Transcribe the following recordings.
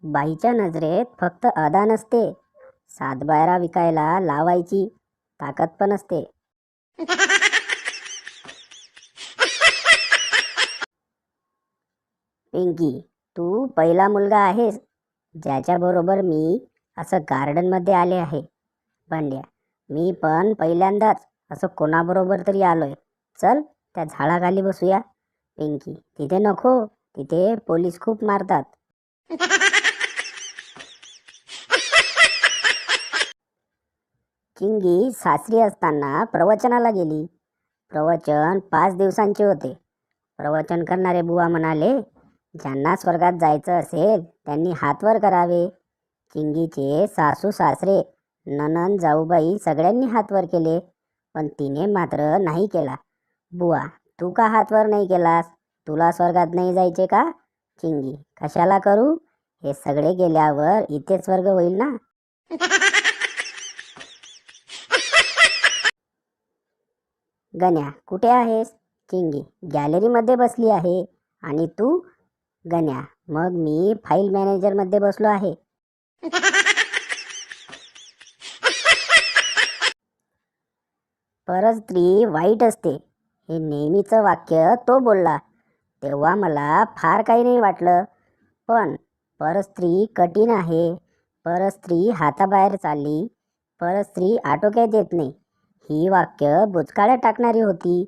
बाईच्या नजरेत फक्त अदा नसते, सातबारा विकायला लावायची ताकद पण असते. पिंकी, तू पहिला मुलगा आहेस ज्याच्याबरोबर मी असं गार्डनमध्ये आले आहे. बंड्या, मी पण पहिल्यांदाच असं कोणाबरोबर तरी आलोय. चल त्या झाडाखाली बसूया. पिंकी, तिथे नको, तिथे पोलीस खूप मारतात. चिंगी सासरी असताना प्रवचनाला गेली. प्रवचन 5 दिवसांचे होते. प्रवचन करणारे बुवा म्हणाले, ज्यांना स्वर्गात जायचं असेल त्यांनी हात वर करावे. चिंगीचे सासू सासरे नणंद जाऊबाई सगळ्यांनी हात वर केले, पण तिने मात्र नाही केला. बुवा, तू का हात वर नाही केलास? तुला स्वर्गात नाही जायचे का? चिंगी, कशाला करू? हे सगळे गेल्यावर इथे स्वर्ग होईल ना. गण्या, कुठे आहेस? चिंगी, गॅलरीमध्ये बसली आहे. आणि तू? गण्या, मग मी फाईल मॅनेजरमध्ये बसलो आहे. परस्त्री वाईट असते हे नेहमीचं वाक्य तो बोलला तेव्हा मला फार काही नाही वाटलं. पण परस्त्री कठीण आहे, परस्त्री हाताबाहेर चालली, परस्त्री आटोक्यात येत नाही, ही वाक्य बुचकाळ्यात टाकणारी होती.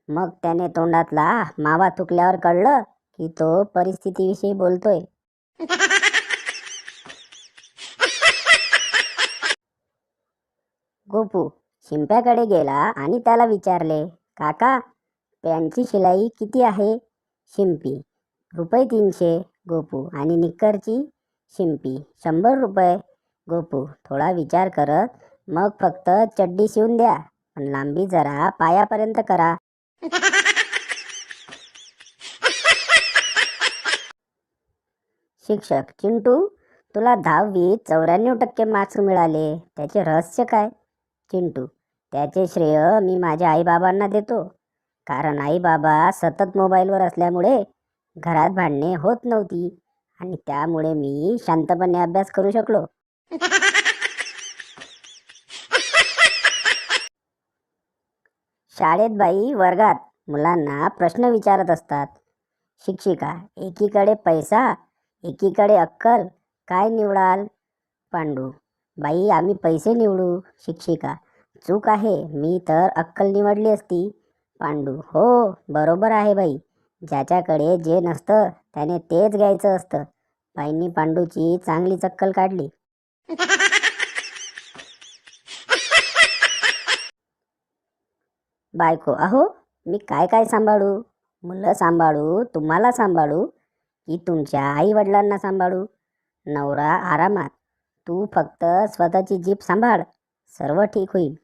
मग त्याने तोंडातला मावा थुकल्यावर कळलं की तो परिस्थितीविषयी बोलतोय. गोपू शिंप्याकडे गेला आणि त्याला विचारले, काका, पॅन्टची शिलाई किती आहे? शिंपी, ₹300. गोपू, आणि निक्करची? शिंपी, ₹100. गोपू थोडा विचार करत, मग फक्त चड्डी शिवून द्या, पण लांबी जरा पायापर्यंत करा. शिक्षक, चिंटू, तुला 10वीत 94% मार्क्स मिळाले, त्याचे रहस्य काय? चिंटू, त्याचे श्रेय मी माझ्या आईबाबांना देतो. कारण आईबाबा सतत मोबाईलवर असल्यामुळे घरात भांडणे होत नव्हती आणि त्यामुळे मी शांतपणे अभ्यास करू शकलो. शाळेत बाई वर्गात मुलांना प्रश्न विचारत असतात. शिक्षिका, एकीकडे पैसा, एकीकडे अक्कल, काय निवडाल? पांडू, बाई आम्ही पैसे निवडू. शिक्षिका, चूक आहे, मी तर अक्कल निवडली असती. पांडू, हो बरोबर आहे बाई, ज्याच्याकडे जे नसतं त्याने तेच घ्यायचं असतं. बाईंनी पांडूची चांगलीच अक्कल काढली. बायको, अहो मी काय काय सांभाळू? मुलं सांभाळू, तुम्हाला सांभाळू, की तुमच्या आई वडिलांना सांभाळू? नवरा आरामात, तू फक्त स्वतःची जीभ सांभाळ, सर्व ठीक होईल.